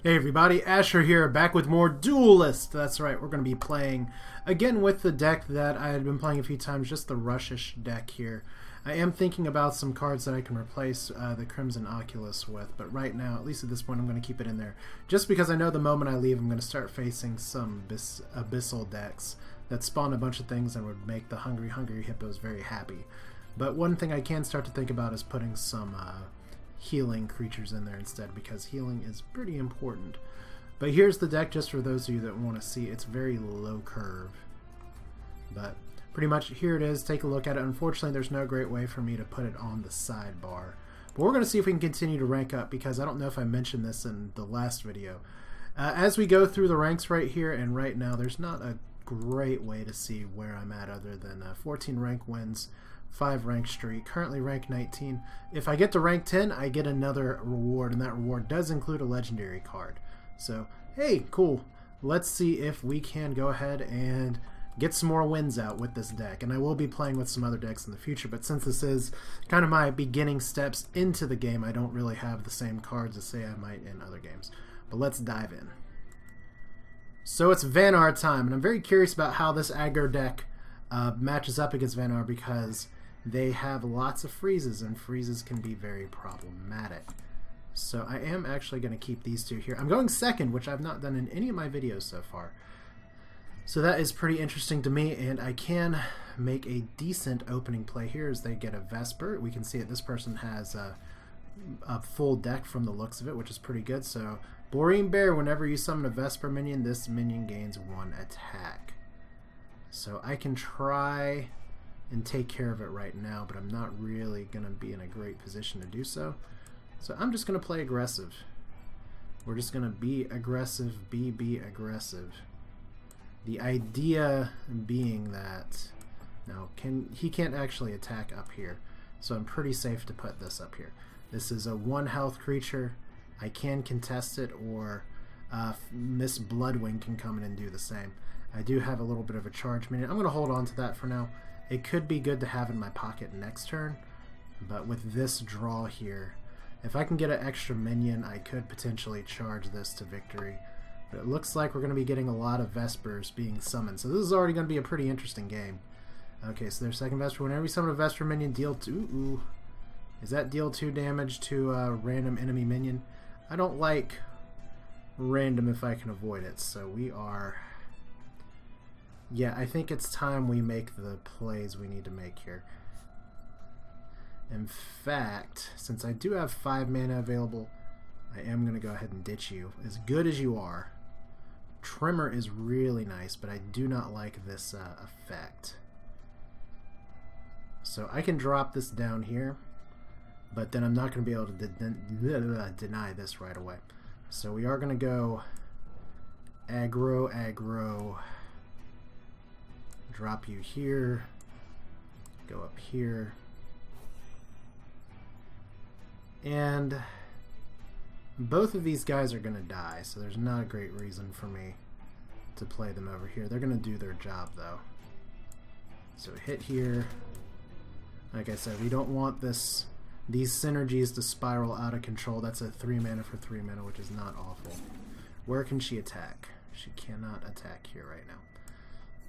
Hey everybody, Asher here, back with more Duelyst. That's right, we're going to be playing again with the deck that I had been playing a few times, just the Rushish deck here. I am thinking about some cards that I can replace the Crimson Oculus with, but right now, at least at this point, I'm going to keep it in there. Just because I know the moment I leave, I'm going to start facing some Abyssal decks that spawn a bunch of things and would make the Hungry Hippos very happy. But one thing I can start to think about is putting some healing creatures in there instead, because healing is pretty important. But here's the deck just for those of you that want to see. It's very low curve, but pretty much here it is. Take a look at it. Unfortunately, there's no great way for me to put it on the sidebar, but we're going to see if we can continue to rank up, because I don't know if I mentioned this in the last video. As we go through the ranks right here and right now, there's not a great way to see where I'm at other than 14 rank wins, 5 rank streak, currently rank 19. If I get to rank 10, I get another reward, and that reward does include a legendary card. So, hey, cool. Let's see if we can go ahead and get some more wins out with this deck. And I will be playing with some other decks in the future, but since this is kind of my beginning steps into the game, I don't really have the same cards as say I might in other games. But let's dive in. So it's Vanar time, and I'm very curious about how this aggro deck matches up against Vanar, because they have lots of freezes, and freezes can be very problematic. So I am actually going to keep these two here. I'm going second, which I've not done in any of my videos so far. So that is pretty interesting to me, and I can make a decent opening play here as they get a Vesper. We can see that this person has a full deck from the looks of it, which is pretty good. So Borean Bear, whenever you summon a Vesper minion, this minion gains 1 attack. So I can try and take care of it right now, but I'm not really going to be in a great position to do so. So I'm just going to play aggressive. We're just going to be aggressive, be aggressive. The idea being that now he can't actually attack up here, so I'm pretty safe to put this up here. This is a 1 health creature. I can contest it, or Miss Bloodwing can come in and do the same. I do have a little bit of a charge minion. I'm going to hold on to that for now. It could be good to have in my pocket next turn, but with this draw here, if I can get an extra minion, I could potentially charge this to victory. But it looks like we're going to be getting a lot of Vespers being summoned, so this is already going to be a pretty interesting game. Okay, so their second Vesper. Whenever you summon a Vesper minion, deal 2. Ooh. Is that deal 2 damage to a random enemy minion? I don't like random if I can avoid it, so we are... Yeah, I think it's time we make the plays we need to make here. In fact, since I do have 5 mana available, I am going to go ahead and ditch you. As good as you are, Tremor is really nice, but I do not like this effect. So I can drop this down here, but then I'm not going to be able to deny this right away. So we are going to go aggro, drop you here, go up here, and both of these guys are going to die, so there's not a great reason for me to play them over here. They're going to do their job though. So hit here. Like I said, we don't want these synergies to spiral out of control. That's a 3 mana for 3 mana, which is not awful. Where can she attack? She cannot attack here right now.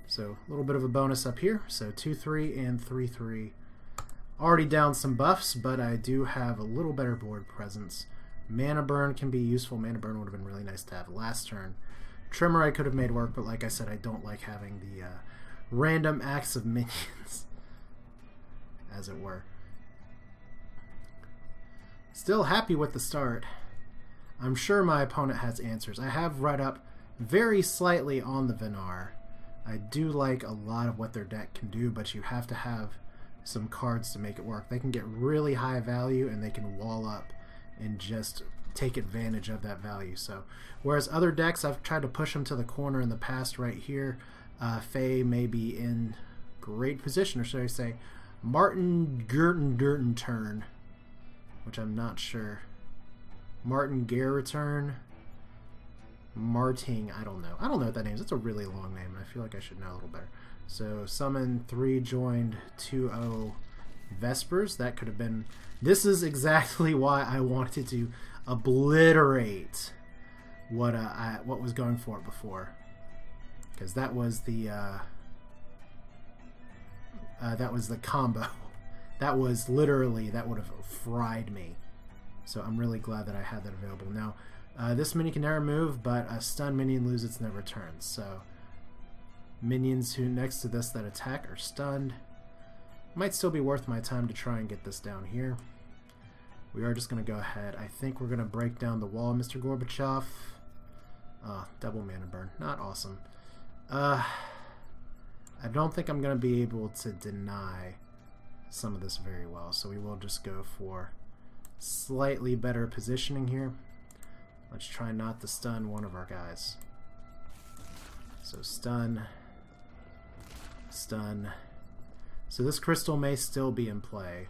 So a little bit of a bonus up here. So 2-3 and 3-3. Already down some buffs, but I do have a little better board presence. Mana Burn can be useful. Mana Burn would have been really nice to have last turn. Tremor I could have made work, but like I said, I don't like having the random acts of minions, as it were. Still happy with the start. I'm sure my opponent has answers. I have read up very slightly on the Vanar. I do like a lot of what their deck can do, but you have to have some cards to make it work. They can get really high value, and they can wall up and just take advantage of that value. So whereas other decks, I've tried to push them to the corner in the past right here, Faye may be in great position, or should I say Martin Gerten turn, which I'm not sure. Martin Gare turn. Marting, I don't know what that name is. It's a really long name, and I feel like I should know a little better. So summon 3 joined 2-0 Vespers. That could have been... This is exactly why I wanted to obliterate what was going for it before, because that was the combo. That was literally, that would have fried me. So I'm really glad that I had that available. Now, this minion can never move, but a stun minion loses never turns. So minions who next to this that attack are stunned. Might still be worth my time to try and get this down here. We are just going to go ahead. I think we're going to break down the wall, Mr. Gorbachev. Double mana burn. Not awesome. I don't think I'm going to be able to deny some of this very well, so we will just go for slightly better positioning here. Let's try not to stun one of our guys. So stun, stun. So this crystal may still be in play.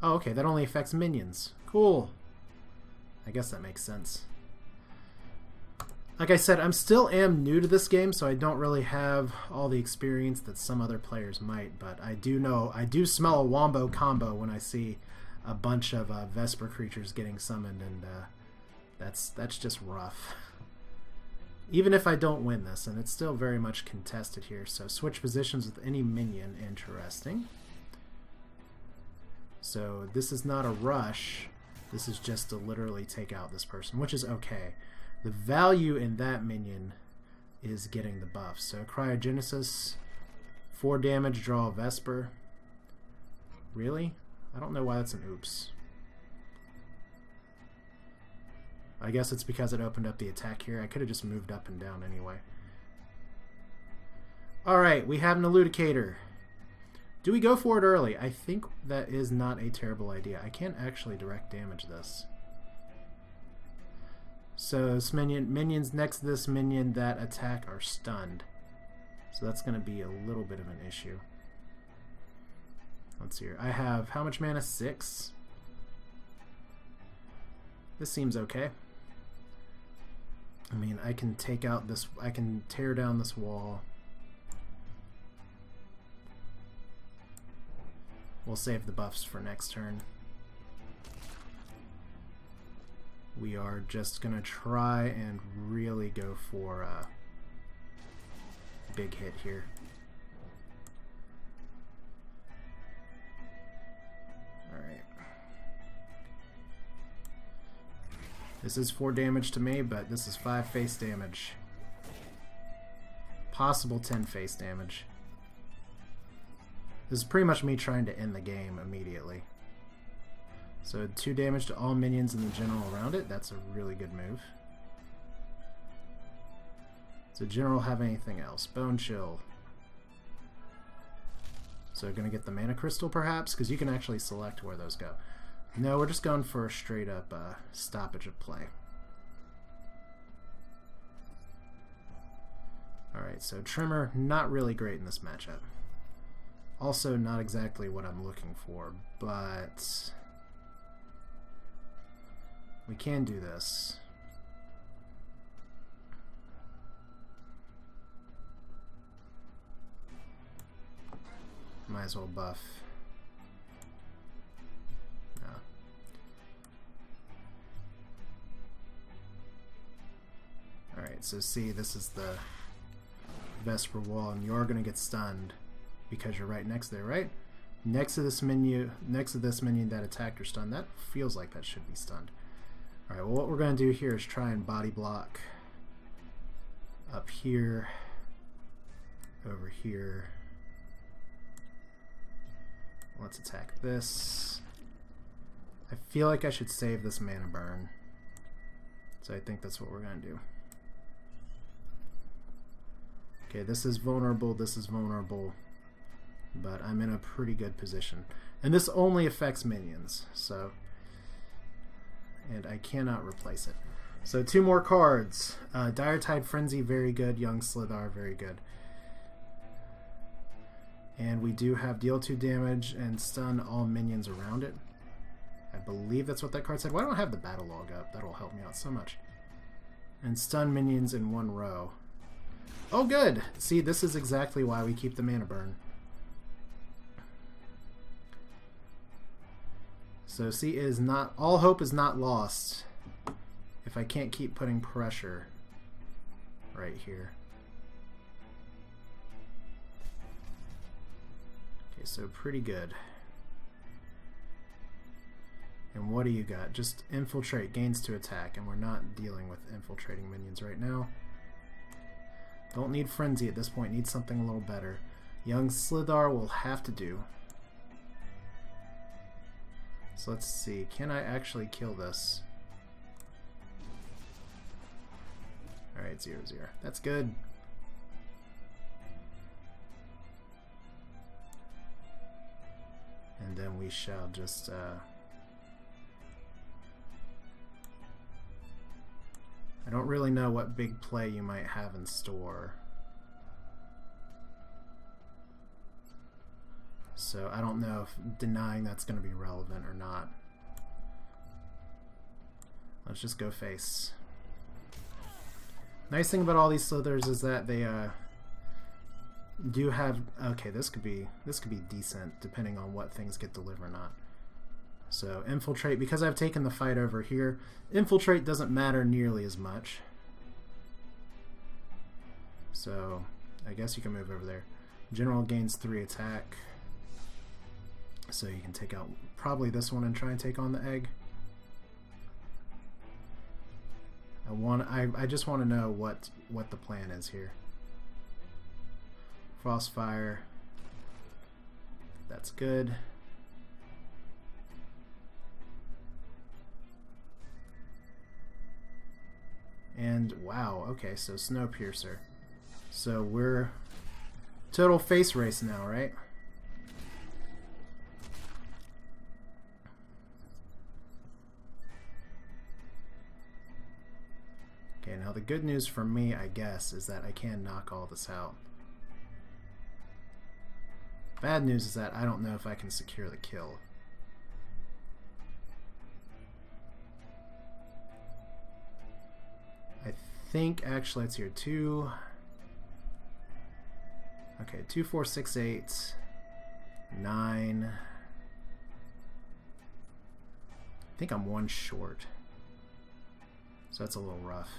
Oh, okay, that only affects minions. Cool. I guess that makes sense. Like I said, I'm still new to this game, so I don't really have all the experience that some other players might, but I do smell a wombo combo when I see a bunch of Vesper creatures getting summoned, and that's just rough. Even if I don't win this, and it's still very much contested here. So switch positions with any minion, interesting. So this is not a rush, this is just to literally take out this person, which is okay. The value in that minion is getting the buff. So Cryogenesis, 4 damage, draw a Vesper. Really? I don't know why that's an oops. I guess it's because it opened up the attack here. I could have just moved up and down anyway. Alright, we have an Eludicator. Do we go for it early? I think that is not a terrible idea. I can't actually direct damage this. So this minions next to this minion that attack are stunned. So that's going to be a little bit of an issue. Let's see here. I have how much mana? 6. This seems okay. I mean, I can take out this, I can tear down this wall. We'll save the buffs for next turn. We are just gonna try and really go for a big hit here. Alright. This is 4 damage to me, but this is 5 face damage. Possible 10 face damage. This is pretty much me trying to end the game immediately. So 2 damage to all minions in the general around it. That's a really good move. Does the general have anything else? Bone Chill. So gonna get the mana crystal perhaps? Because you can actually select where those go. No, we're just going for a straight up stoppage of play. Alright, so Tremor, not really great in this matchup. Also not exactly what I'm looking for, but we can do this. Might as well buff. No. Alright, so see, this is the Vesper wall, and you're gonna get stunned because you're right next there, right? Next to this minion that attacked or stunned. That feels like that should be stunned. Alright, well, what we're going to do here is try and body block up here, over here. Let's attack this. I feel like I should save this mana burn. So I think that's what we're going to do. Okay, this is vulnerable, but I'm in a pretty good position. And this only affects minions, so... and I cannot replace it. So 2 more cards. Dire-Tide Frenzy, very good. Young Slithar, very good. And we do have deal 2 damage and stun all minions around it. I believe that's what that card said. Why don't I have the battle log up? That'll help me out so much. And stun minions in 1 row. Oh good! See, this is exactly why we keep the mana burn. So see, it is not, all hope is not lost if I can't keep putting pressure right here. Okay, so pretty good. And what do you got? Just infiltrate, gains to attack, and we're not dealing with infiltrating minions right now. Don't need frenzy at this point, need something a little better. Young Slithar will have to do. So let's see, can I actually kill this? Alright, 0-0. That's good. And then we shall just I don't really know what big play you might have in store. So I don't know if denying that's going to be relevant or not. Let's just go face. Nice thing about all these slithers is that they do have, okay, this could be decent depending on what things get delivered or not. So infiltrate, because I've taken the fight over here, infiltrate doesn't matter nearly as much. So I guess you can move over there. General gains 3 attack. So you can take out probably this one and try and take on the egg. I just want to know what the plan is here. Frostfire. That's good. And wow, okay, so Snowpiercer. So we're total face race now, right? Okay, now the good news for me, I guess, is that I can knock all this out. Bad news is that I don't know if I can secure the kill. I think actually it's here 2. Okay, 2, 4, 6, 8, 9. I think I'm 1 short. So that's a little rough.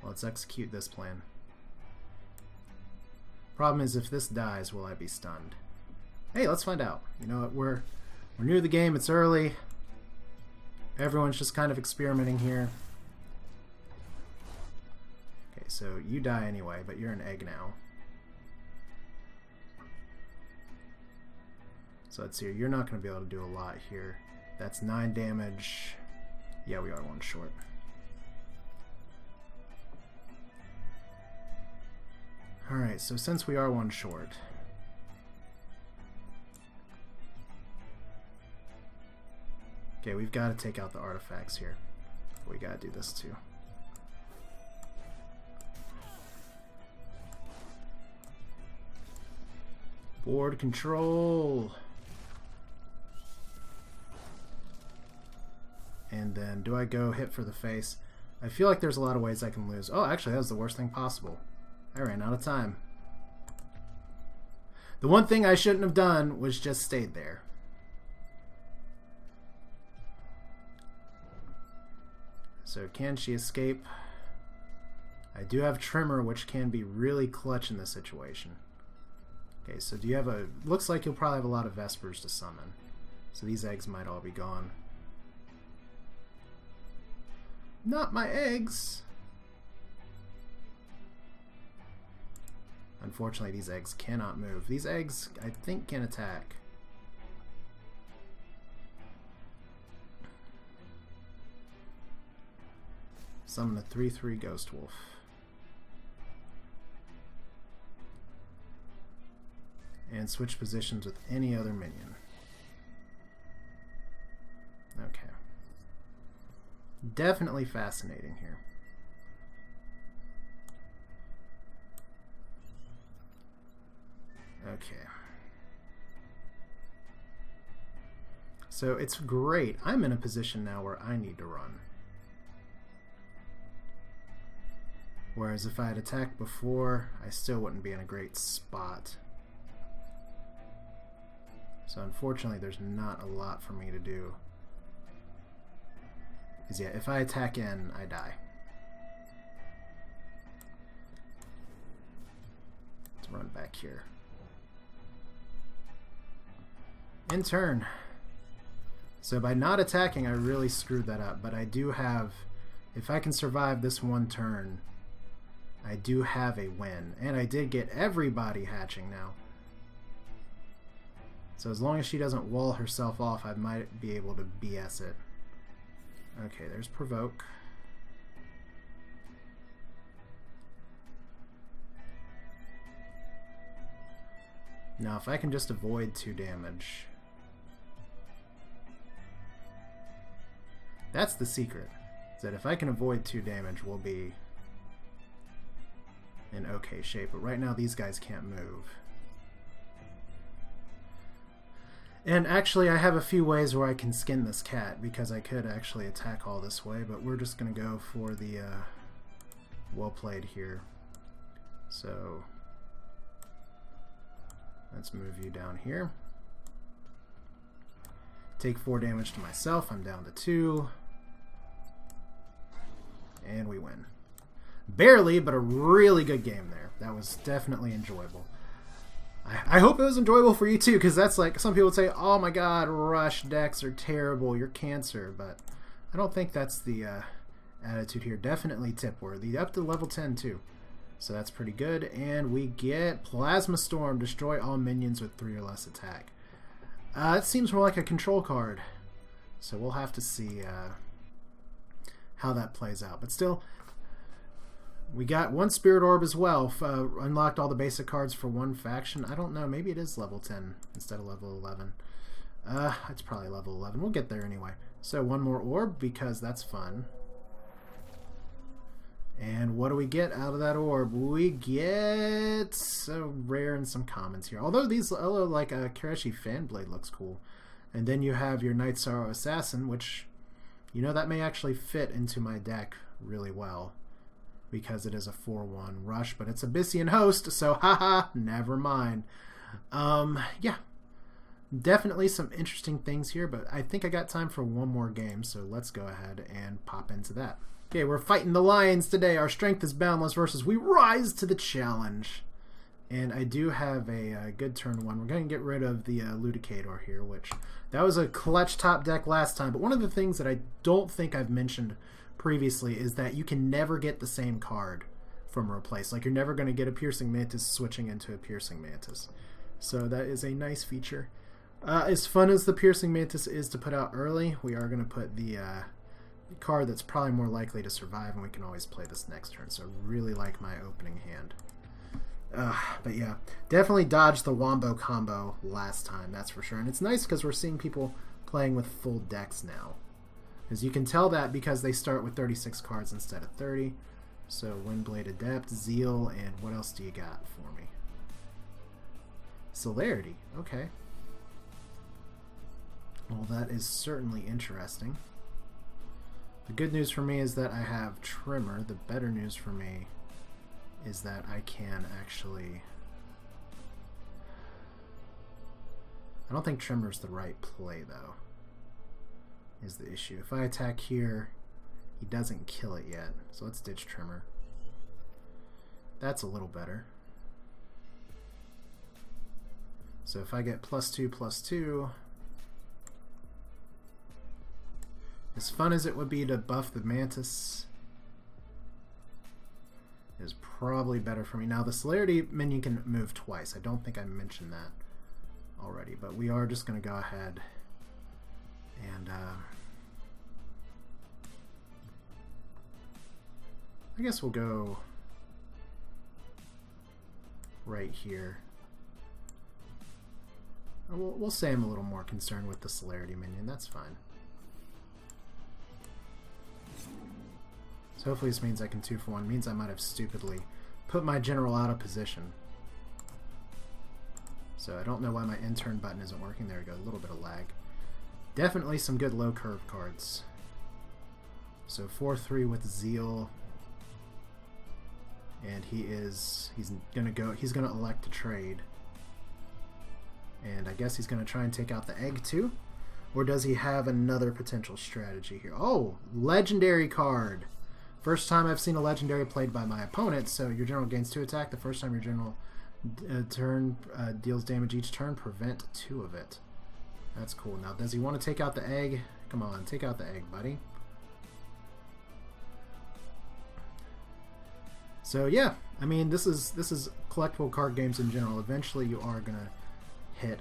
Well, let's execute this plan. Problem is, if this dies, will I be stunned? Hey, let's find out. You know what? We're new to the game. It's early. Everyone's just kind of experimenting here. Okay, so you die anyway, but you're an egg now. So let's see. You're not going to be able to do a lot here. That's 9 damage. Yeah, we are 1 short. Alright, so since we are 1 short, okay, we've got to take out the artifacts here. We got to do this too. Board control. And then, do I go hit for the face? I feel like there's a lot of ways I can lose. Oh, actually, that was the worst thing possible. I ran out of time. The one thing I shouldn't have done was just stayed there. So can she escape? I do have Tremor, which can be really clutch in this situation. Okay, so do you have a... Looks like you'll probably have a lot of Vespers to summon. So these eggs might all be gone. Not my eggs! Unfortunately, these eggs cannot move. These eggs, I think, can attack. Summon the 3/3 Ghost Wolf. And switch positions with any other minion. Okay. Definitely fascinating here. Okay. So it's great. I'm in a position now where I need to run. Whereas if I had attacked before, I still wouldn't be in a great spot. So unfortunately, there's not a lot for me to do. Because yeah, if I attack in, I die. Let's run back here. In turn. So by not attacking, I really screwed that up. But I do have, if I can survive this one turn, I do have a win. And I did get everybody hatching now. So as long as she doesn't wall herself off, I might be able to BS it. Okay, there's provoke. Now if I can just avoid 2 damage. That's the secret. Is that if I can avoid 2 damage, we'll be in okay shape. But right now these guys can't move. And actually I have a few ways where I can skin this cat, because I could actually attack all this way, but we're just going to go for the well played here. So let's move you down here. Take 4 damage to myself. I'm down to 2. And we win. Barely, but a really good game there. That was definitely enjoyable. I hope it was enjoyable for you too, because that's like, some people would say, oh my god, rush decks are terrible, you're cancer, but I don't think that's the attitude here. Definitely tip worthy. Up to level 10 too. So that's pretty good. And we get Plasma Storm. Destroy all minions with 3 or less attack. It seems more like a control card. So we'll have to see how that plays out. But still, we got 1 Spirit Orb as well. Unlocked all the basic cards for 1 faction. I don't know. Maybe it is level 10 instead of level 11. It's probably level 11. We'll get there anyway. So 1 more orb, because that's fun. And what do we get out of that orb? We get so rare and some commons here. Although these, like a Karashi Fanblade looks cool. And then you have your Night Sorrow Assassin, which, you know, that may actually fit into my deck really well, because it is a 4/1 rush, but it's Abyssian Host, so haha, never mind. Yeah, definitely some interesting things here, but I think I got time for 1 more game, so let's go ahead and pop into that. Okay, we're fighting the Lions today. Our strength is boundless versus we rise to the challenge. And I do have a good turn 1. We're going to get rid of the Ludicator here, which that was a clutch top deck last time, but one of the things that I don't think I've mentioned previously is that you can never get the same card from replace. Like, you're never going to get a Piercing Mantis switching into a Piercing Mantis. So that is a nice feature. As fun as the Piercing Mantis is to put out early, we are going to put the card that's probably more likely to survive, and we can always play this next turn. So I really like my opening hand. But yeah, definitely dodged the Wombo combo last time, that's for sure. And it's nice because we're seeing people playing with full decks now. As you can tell that because they start with 36 cards instead of 30. So Windblade Adept, Zeal, and what else do you got for me? Celerity, okay. Well, that is certainly interesting. The good news for me is that I have Trimmer. The better news for me is that I can actually... I don't think Trimmer's the right play, though, is the issue. If I attack here, he doesn't kill it yet. So let's ditch Trimmer. That's a little better. So if I get +2/+2, as fun as it would be to buff the Mantis, is probably better for me. Now the Celerity minion can move twice. I don't think I mentioned that already, but we are just going to go ahead and I guess we'll go right here. We'll say I'm a little more concerned with the Celerity minion. That's fine. So hopefully this means I can 2-for-1. Means I might have stupidly put my general out of position. So I don't know why my intern button isn't working. There we go. A little bit of lag. Definitely some good low curve cards. So 4/3 with Zeal. And he's gonna elect to trade. And I guess he's gonna try and take out the egg too. Or does he have another potential strategy here? Oh, legendary card. First time I've seen a legendary played by my opponent. So your general gains 2 attack. The first time your general deals damage each turn, prevent 2 of it. That's cool. Now, does he want to take out the egg? Come on, take out the egg, buddy. So yeah, I mean, this is collectible card games in general. Eventually, you are gonna hit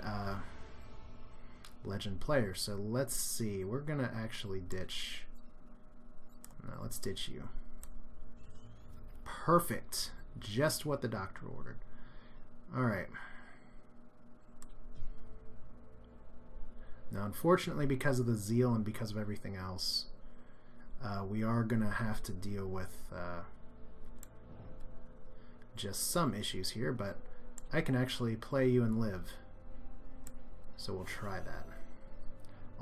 legend players. So let's see. We're gonna actually ditch. No, let's ditch you. Perfect. Just what the doctor ordered. All right. Now, unfortunately, because of the zeal and because of everything else, we are gonna have to deal with just some issues here, but I can actually play you and live. So we'll try that.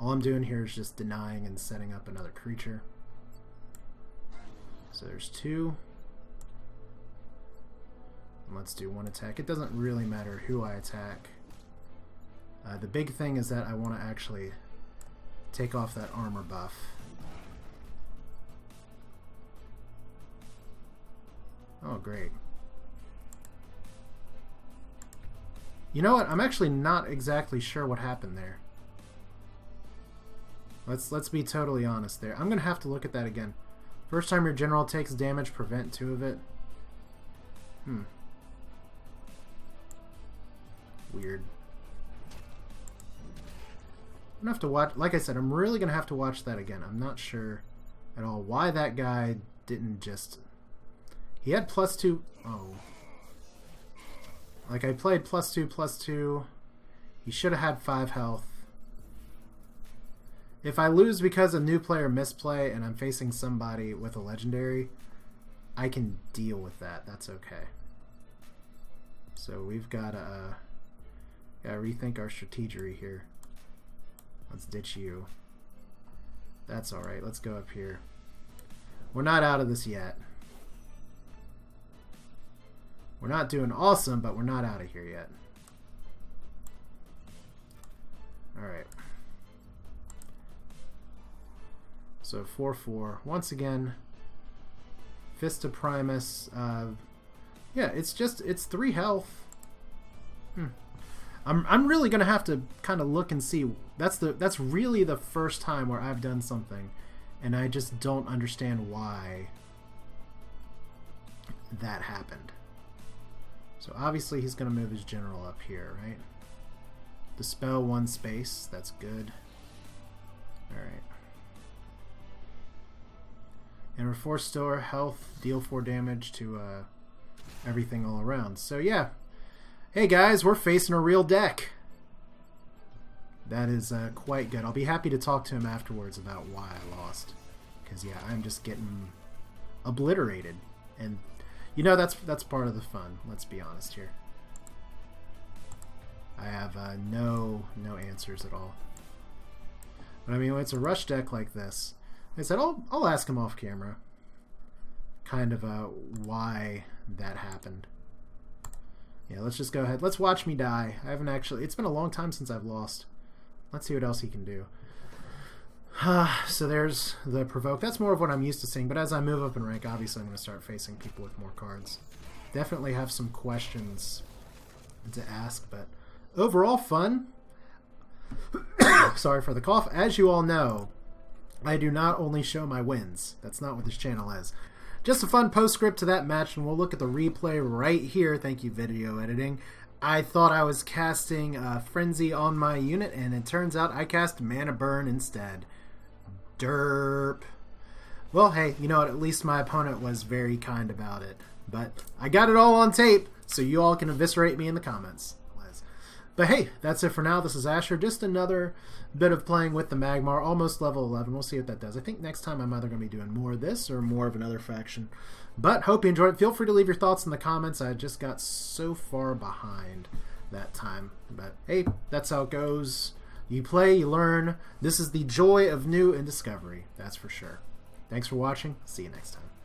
All I'm doing here is just denying and setting up another creature. So there's 2. And let's do 1 attack. It doesn't really matter who I attack. The big thing is that I want to actually take off that armor buff. Oh, great. You know what? I'm actually not exactly sure what happened there. Let's be totally honest there. I'm going to have to look at that again. First time your general takes damage, prevent 2 of it. Weird. I'm going to have to watch, like I said, I'm really going to have to watch that again. I'm not sure at all why that guy didn't just... He had +2... Oh. Like, I played +2/+2. He should have had 5 health. If I lose because a new player misplay and I'm facing somebody with a legendary, I can deal with that. That's okay. So we've got to rethink our strategy here. Let's ditch you. That's alright. Let's go up here. We're not out of this yet. We're not doing awesome, but we're not out of here yet. Alright. So 4/4. Once again, Fist of Primus. Yeah, it's 3 health. I'm really gonna have to kind of look and see. That's really the first time where I've done something, and I just don't understand why that happened. So obviously he's gonna move his general up here, right? Dispel 1 space. That's good. All right. And restore health, deal 4 damage to everything all around. So yeah, hey guys, we're facing a real deck. That is quite good. I'll be happy to talk to him afterwards about why I lost, because yeah, I'm just getting obliterated, and you know that's part of the fun. Let's be honest here. I have no answers at all. But I mean, when it's a rush deck like this, like I said, I'll ask him off camera, kind of why that happened. Yeah, let's just go ahead. Let's watch me die. I haven't actually... It's been a long time since I've lost. Let's see what else he can do. So there's the provoke. That's more of what I'm used to seeing, but as I move up in rank, obviously I'm going to start facing people with more cards. Definitely have some questions to ask, but overall fun. Sorry for the cough. As you all know, I do not only show my wins. That's not what this channel is. Just a fun postscript to that match, and we'll look at the replay right here. Thank you, video editing. I thought I was casting Frenzy on my unit, and it turns out I cast Mana Burn instead. Derp. Well, hey, you know what? At least my opponent was very kind about it. But I got it all on tape, so you all can eviscerate me in the comments. But hey, that's it for now. This is Asher. Just another bit of playing with the Magmar. Almost level 11. We'll see what that does. I think next time I'm either going to be doing more of this or more of another faction. But hope you enjoyed it. Feel free to leave your thoughts in the comments. I just got so far behind that time. But hey, that's how it goes. You play, you learn. This is the joy of new and discovery. That's for sure. Thanks for watching. See you next time.